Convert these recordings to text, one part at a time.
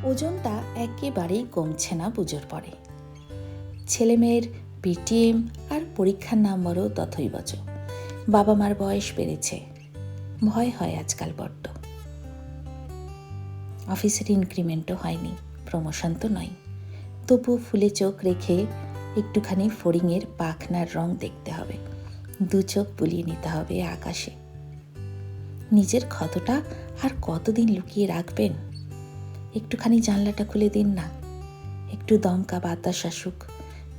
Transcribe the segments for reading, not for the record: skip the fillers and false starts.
ওজনটা একেবারেই কমছে না পুজোর পরে। ছেলেমেয়ের পিটিএম আর পরীক্ষার নাম্বারও তথৈবচ। বাবা মার বয়স বেড়েছে, ভয় হয় আজকাল বড্ড। অফিসের ইনক্রিমেন্টও হয়নি, প্রমোশন তো নয়, তবু ফুলে চোখ রেখে একটুখানি ফড়িংয়ের পাখনার রং দেখতে হবে, দু চোখ বুলিয়ে নিতে হবে আকাশে। নিজের ক্ষতটা আর কতদিন লুকিয়ে রাখবেন? একটুখানি জানলাটা খুলে দিন না, একটু দমকা বাতাস আসুক,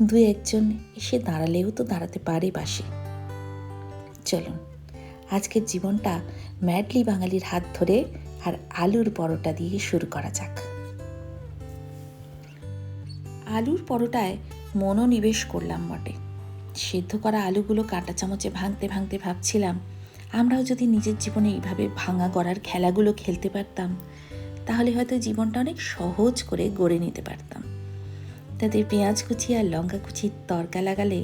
দু একজন এসে দাঁড়ালেও তো দাঁড়াতে পারে পাশে। চলুন আজকের জীবনটা ম্যাডলি বাঙালির হাত ধরে আর আলুর পরোটা দিয়ে শুরু করা যাক। আলুর পরোটায় মনোনিবেশ করলাম বটে। সিদ্ধ করা আলুগুলো কাঁটা চামচে ভাঙতে ভাঙতে ভাবছিলাম, আমরাও যদি নিজের জীবনে এইভাবে ভাঙা গড়ার খেলাগুলো খেলতে পারতাম, তাহলে হয়তো জীবনটা অনেক সহজ করে গড়ে নিতে পারতাম। তাতে পেঁয়াজ কুচি আর লঙ্কা কুচির তড়কা লাগালে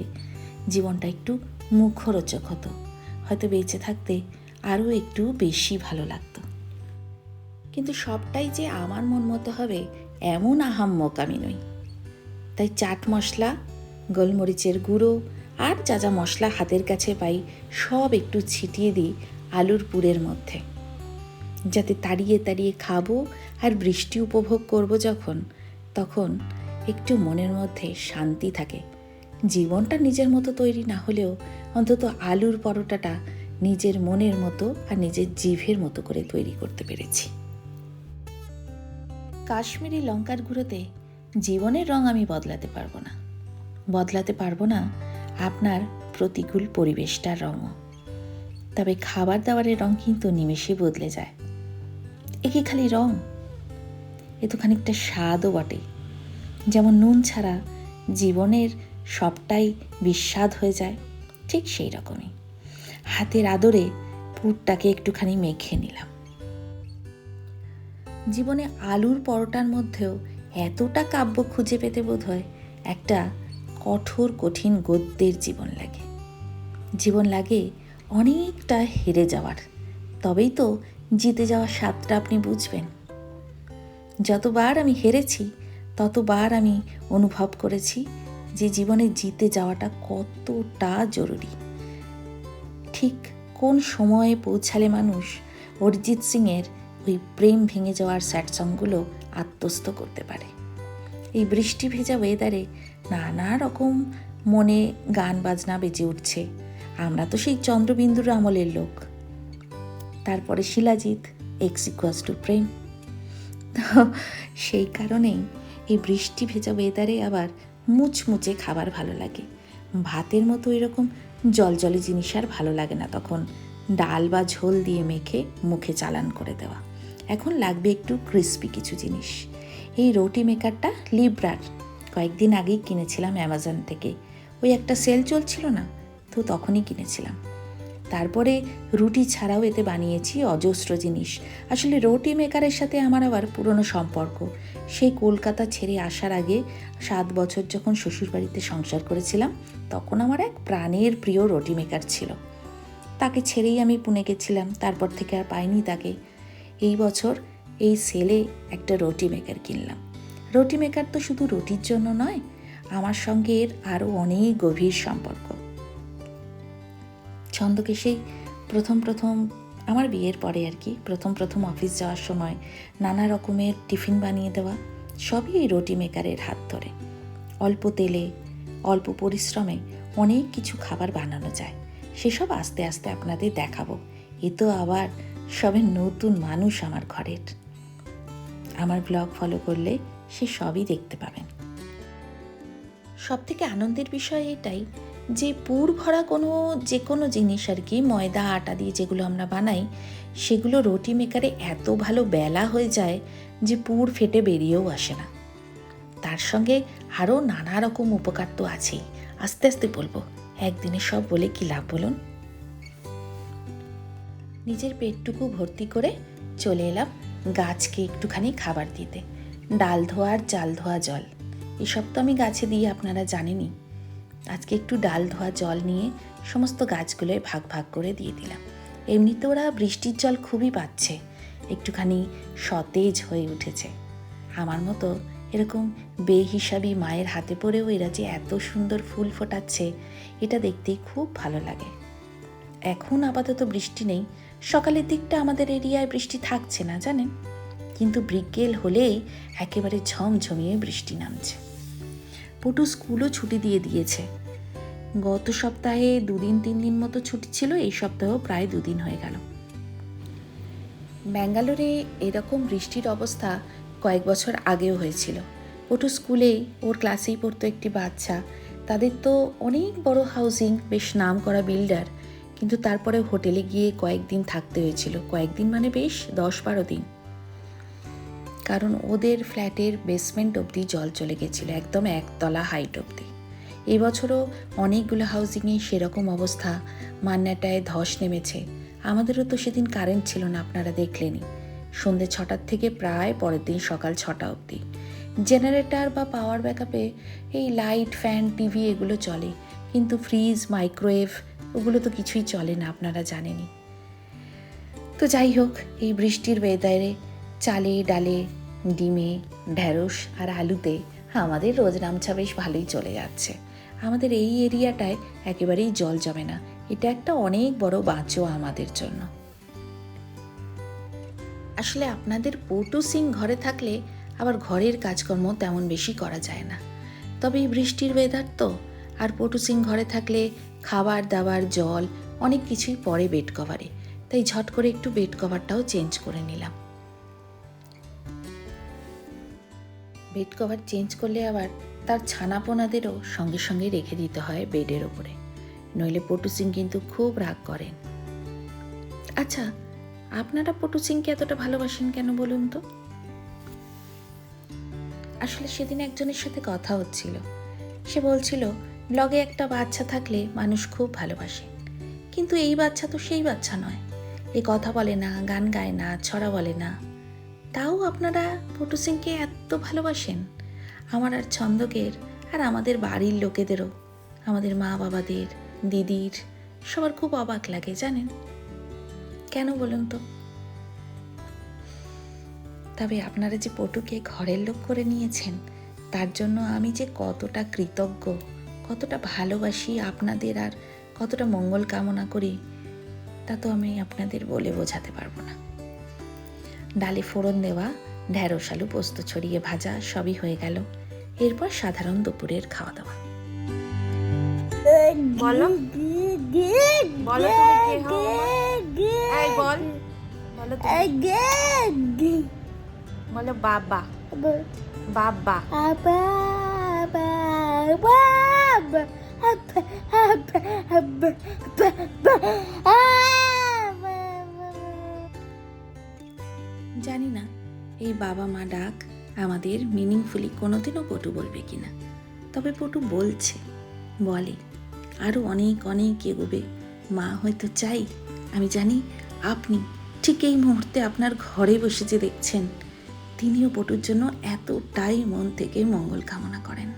জীবনটা একটু মুখরোচক হতো, হয়তো বেঁচে থাকতে আরও একটু বেশি ভালো লাগতো। কিন্তু সবটাই যে আমার মন মতো হবে এমন আহাম্মক আমি নই। তাই চাট মশলা, গোলমরিচের গুঁড়ো আর যা যা মশলা হাতের কাছে পাই সব একটু ছিটিয়ে দিই আলুর পুরের মধ্যে, যাতে তাড়িয়ে তাড়িয়ে খাবো আর বৃষ্টি উপভোগ করব যখন, তখন একটু মনের মধ্যে শান্তি থাকে। জীবনটা নিজের মতো তৈরি না হলেও অন্তত আলুর পরোটাটা নিজের মনের মতো আর নিজের জিভের মতো করে তৈরি করতে পেরেছি। কাশ্মীরি লঙ্কার গুঁড়োতে জীবনের রং আমি বদলাতে পারবো না, বদলাতে পারবো না আপনার প্রতিকূল পরিবেশটার রঙও। তবে খাবার দাবারের রং কিন্তু নিমেষে বদলে যায়। এ কি খালি রং, এ তো খানিকটা স্বাদও বটে। যেমন নুন ছাড়া জীবনের সবটাই বিস্বাদ হয়ে যায়, ঠিক সেই রকমই হাতের আদরে পুরটাকে একটুখানি মেখে নিলাম। জীবনে আলুর পরোটার মধ্যেও এতটা কাব্য খুঁজে পেতে বোধ হয় একটা কঠোর কঠিন গদ্যের জীবন লাগে। জীবন লাগে অনেকটা হেরে যাওয়ার, তবেই তো জিতে যাওয়ার স্বাদটা আপনি বুঝবেন। যতবার আমি হেরেছি ততবার আমি অনুভব করেছি যে জীবনে জিতে যাওয়াটা কতটা জরুরি। ঠিক কোন সময়ে পৌঁছালে মানুষ অরিজিৎ সিংয়ের ওই প্রেম ভেঙে যাওয়ার স্যাড সংগুলো আত্মস্থ করতে পারে। এই বৃষ্টি ভেজা ওয়েদারে নানা রকম মনে গান বাজনা বেজে উঠছে। আমরা তো সেই চন্দ্রবিন্দুর আমলের লোক। তারপরে শিলাজিৎ, x=2 প্রেম। তো সেই কারণেই এই বৃষ্টি ভেজা ওয়েদারে আবার মুচমুচে খাবার ভালো লাগে। ভাতের মতো এরকম জলজলে জিনিস আর ভালো লাগে না তখন, ডাল বা ঝোল দিয়ে মেখে মুখে চালান করে দেওয়া। এখন লাগবে একটু ক্রিস্পি কিছু জিনিস। এই রুটি মেকারটা লিব্রার কয়েকদিন আগেই কিনেছিলাম অ্যামাজন থেকে, ওই একটা সেল চলছিল না তো তখনই কিনেছিলাম। তারপরে রুটি ছাড়াও এতে বানিয়েছি অজস্র জিনিস। আসলে রুটি মেকারের সাথে আমার আবার পুরনো সম্পর্ক। সেই কলকাতা ছেড়ে আসার আগে 7 বছর যখন শ্বশুরবাড়িতে সংসার করেছিলাম, তখন আমার এক প্রাণের প্রিয় রুটি মেকার ছিল। তাকে ছেড়েই আমি পুনে গেছিলাম, তারপর থেকে আর পাইনি তাকে। এই বছর এই সেলে একটা রুটি মেকার কিনলাম। রুটি মেকার তো শুধু রুটির জন্য নয়, আমার সঙ্গে এর আরও অনেক গভীর সম্পর্ক। ছন্দকে সেই প্রথম আমার বিয়ের পরে আর কি, প্রথম অফিস যাওয়ার সময় নানা রকমের টিফিন বানিয়ে দেওয়া, সবই এই রুটি মেকারের হাত ধরে। অল্প তেলে অল্প পরিশ্রমে অনেক কিছু খাবার বানানো যায়, সেসব আস্তে আস্তে আপনাদের দেখাবো। এ তো আবার সবে নতুন মানুষ আমার ঘরের। আমার ব্লগ ফলো করলে সে সবই দেখতে পাবেন। সবথেকে আনন্দের বিষয় এটাই যে পুর ভরা যে কোনো জিনিস আর কি, ময়দা আটা দিয়ে যেগুলো আমরা বানাই, সেগুলো রুটি মেকারে এত ভালো বেলা হয়ে যায় যে পুর ফেটে বেরিয়েও আসে না। তার সঙ্গে আরও নানা রকম উপকার তো আছেই, আস্তে আস্তে বলবো, একদিনে সব বলে কি লাভ বলুন। নিজের পেটটুকু ভর্তি করে চলে এলাম গাছকে একটুখানি খাবার দিতে। ডাল ধোয়া আর চাল ধোয়া জল, এসব তো আমি গাছে দিই, আপনারা জানেনই। আজকে একটু ডাল ধোয়া জল নিয়ে সমস্ত গাছগুলোয় ভাগ ভাগ করে দিয়ে দিলাম। এমনিতে ওরা বৃষ্টির জল খুবই পাচ্ছে, একটুখানি সতেজ হয়ে উঠেছে। আমার মতো এরকম বেহিসাবি মায়ের হাতে পড়েও এরা যে এত সুন্দর ফুল ফোটাচ্ছে, এটা দেখতেই খুব ভালো লাগে। এখন আপাতত বৃষ্টি নেই, সকালের দিকটা আমাদের এরিয়ায় বৃষ্টি থাকছে না জানেন, কিন্তু বিকেল হলেই একেবারে ঝমঝমিয়ে বৃষ্টি নামছে। পটু স্কুলও ছুটি দিয়ে দিয়েছে। গত সপ্তাহে 2-3 দিন মতো ছুটি ছিল, এই সপ্তাহেও প্রায় 2 দিন হয়ে গেল। ব্যাঙ্গালোরে এরকম বৃষ্টির অবস্থা কয়েক বছর আগেও হয়েছিল। পটু স্কুলেই ওর ক্লাসেই পড়তো একটি বাচ্চা, তাদের তো অনেক বড় হাউজিং, বেশ নাম করা বিল্ডার, কিন্তু তারপরে হোটেলে গিয়ে কয়েকদিন থাকতে হয়েছিল। কয়েকদিন মানে বেশ 10-12 দিন, কারণ ওদের ফ্ল্যাটের বেসমেন্ট অবধি জল চলে গেছিল, একদম 1 তলা হাইট অবধি। এই বছরও অনেকগুলো হাউজিংয়ে সেরকম অবস্থা। মান্নাটায় ধস নেমেছে। আমাদেরও তো সেদিন কারেন্ট ছিল না, আপনারা দেখলেনই। সন্ধ্যে 6টার থেকে প্রায় পরের দিন সকাল 6টা অবধি। জেনারেটর বা পাওয়ার ব্যাকআপে এই লাইট, ফ্যান, টিভি এগুলো চলে, কিন্তু ফ্রিজ, মাইক্রোওয়েভ ওগুলো তো কিছুই চলে না, আপনারা জানেনই। তো যাই হোক, এই বৃষ্টির ওয়েদারে চালে, ডালে, ডিমে, ঢ্যাঁড়স আর আলুতে আমাদের রোজ নামছা বেশ ভালোই চলে যাচ্ছে। আমাদের এই এরিয়াটায় একেবারেই জল জমে না, এটা একটা অনেক বড় বাঁচো আমাদের জন্য। আসলে আপনাদের পটু সিং ঘরে থাকলে আবার ঘরের কাজকর্ম তেমন বেশি করা যায় না। তবে এই বৃষ্টির ওয়েদার তো, আর পটু সিং ঘরে থাকলে খাবার দাবার, জল অনেক কিছুই পড়ে বেড কভারে, তাই ঝট করে একটু বেড কভারটাও চেঞ্জ করে নিলাম। বেড কভার চেঞ্জ করলে আবার তার ছানাপোনাদেরও সঙ্গে সঙ্গে রেখে দিতে হয় বেডের ওপরে, নইলে পটু সিং কিন্তু খুব রাগ করেন। আচ্ছা, আপনারা পটু সিংকে এতটা ভালোবাসেন কেন বলুন তো? আসলে সেদিন একজনের সাথে কথা হচ্ছিল, সে বলছিল ব্লগে একটা বাচ্চা থাকলে মানুষ খুব ভালোবাসে, কিন্তু এই বাচ্চা তো সেই বাচ্চা নয়, এ কথা বলে না, গান গায় না, ছড়া বলে না, তাও আপনারা পটু সিংকে এত ভালোবাসেন। আমার আর ছন্দকের আর আমাদের বাড়ির লোকেদেরও, আমাদের মা বাবাদের, দিদির, সবার খুব অবাক লাগে জানেন। কেন বলুন তো? তবে আপনারা যে পটুকে ঘরের লোক করে নিয়েছেন, তার জন্য আমি যে কতটা কৃতজ্ঞ, কতটা ভালোবাসি আপনাদের, আর কতটা মঙ্গল কামনা করি, তা তো আমি আপনাদের বলে বোঝাতে পারবো না। ডালে ফোড়ন দেওয়া ঢ্যাঁড়স, আলু, পোস্ত ছড়িয়ে ভাজা সবই হয়ে গেল। এরপর সাধারণ দুপুরের খাওয়া দাওয়া। বলো বলো তুমি কে হও? এই বল, বলো তুমি। বলো বাবা, বাবা। জানি না এই বাবা মা ডাক আমাদের মিনিংফুলি কোনোদিনও পটু বলবে কিনা, তবে পটু বলে আরও অনেক অনেক এগোবে। মা হয়তো চাই, আমি জানি আপনি ঠিক এই মুহূর্তে আপনার ঘরে বসে যে দেখছেন, তিনিও পটুর জন্য এতটাই মন থেকে মঙ্গল কামনা করেন।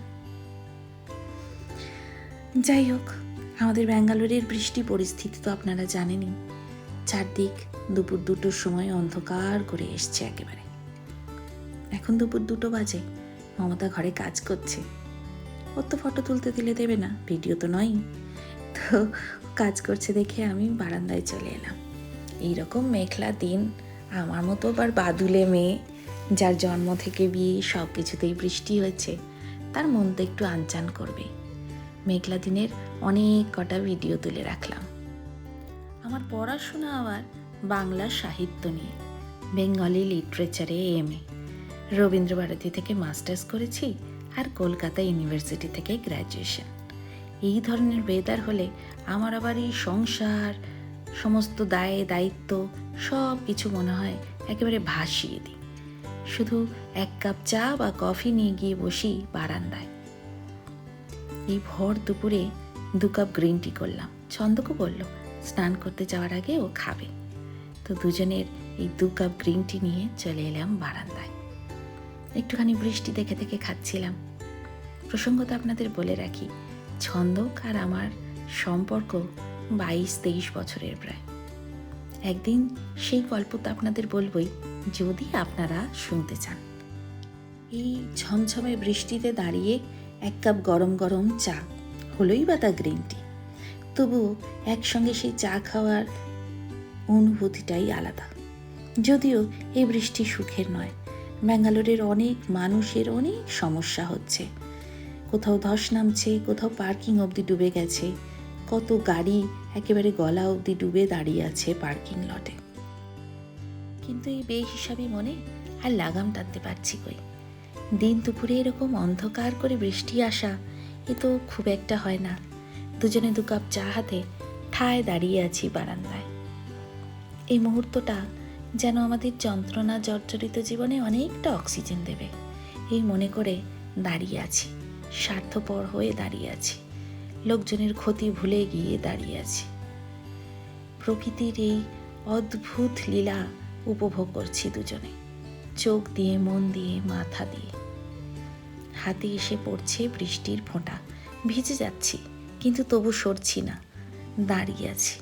যাই হোক, আমাদের ব্যাঙ্গালোরের বৃষ্টি পরিস্থিতি তো আপনারা জানেনই। চারদিক দুপুর 2টোর সময় অন্ধকার করে এসছে একেবারে। এখন দুপুর 2টো বাজে, মমতা ঘরে কাজ করছে। ওর তো ফটো তুলতে দিলে দেবে না, ভিডিও তো নয়, তো কাজ করছে দেখে আমি বারান্দায় চলে এলাম। এইরকম মেঘলা দিন, আমার মতো আবার বাদুলে মেয়ে, যার জন্ম থেকে বিয়ে সব কিছুতেই বৃষ্টি হয়েছে, তার মন তো একটু আনচান করবে। মেঘলা দিনের অনেক কটা ভিডিও তুলে রাখলাম। আমার পড়াশোনা আবার বাংলা সাহিত্য নিয়ে, বেঙ্গলি লিটারেচারে এমএ, রবীন্দ্রভারতী থেকে মাস্টার্স করেছি, আর কলকাতা ইউনিভার্সিটি থেকে গ্র্যাজুয়েশন। এই ধরনের ওয়েদার হলে আমার আবার এই সংসার, সমস্ত দায়িত্ব সব কিছু মনে হয় একেবারে ভাসিয়ে দিই। শুধু 1 কাপ চা বা কফি নিয়ে গিয়ে বসি বারান্দায়। এই ভর দুপুরে 2 কাপ গ্রিন টি করলাম। ছন্দকে বলল স্নান করতে যাওয়ার আগে ও খাবে, তো দুজনের এই 2 কাপ গ্রিন টি নিয়ে চলে এলাম বারান্দায়। একটুখানি বৃষ্টি দেখে দেখে খাচ্ছিলাম। প্রসঙ্গত আপনাদের বলে রাখি, ছন্দক আর আমার সম্পর্ক 22-23 বছরের প্রায়। একদিন সেই গল্প তো আপনাদের বলবই, যদি আপনারা শুনতে চান। এই ঝমঝমে বৃষ্টিতে দাঁড়িয়ে এক কাপ গরম গরম চা, হলোই বা তা গ্রিন টি, তবুও একসঙ্গে সেই চা খাওয়ার অনুভূতিটাই আলাদা। যদিও এই বৃষ্টি সুখের নয়, ব্যাঙ্গালোরের অনেক মানুষের অনেক সমস্যা হচ্ছে। কোথাও ধস নামছে, কোথাও পার্কিং অবধি ডুবে গেছে, কত গাড়ি একেবারে গলা অবধি ডুবে দাঁড়িয়ে আছে পার্কিং লটে। কিন্তু এই বেহিসাবি মনে আর লাগাম টানতে পারছি কই। দিন দুপুরে এরকম অন্ধকার করে বৃষ্টি আসা এ তো খুব একটা হয় না। দুজনে 2 কাপ চা হাতে ঠায় দাঁড়িয়ে আছি বারান্দায়। এই মুহূর্তটা যেন আমাদের যন্ত্রণা জর্জরিত জীবনে অনেকটা অক্সিজেন দেবে, এই মনে করে দাঁড়িয়ে আছি। স্বার্থপর হয়ে দাঁড়িয়ে আছি, লোকজনের ক্ষতি ভুলে গিয়ে দাঁড়িয়ে আছি। প্রকৃতির এই অদ্ভুত লীলা উপভোগ করছি দুজনে, চোখ দিয়ে, মন দিয়ে, মাথা দিয়ে। হাতে এসে পড়ছে বৃষ্টির ফোঁটা, ভিজে যাচ্ছি কিন্তু তবু সরছি না, দাঁড়িয়ে আছি।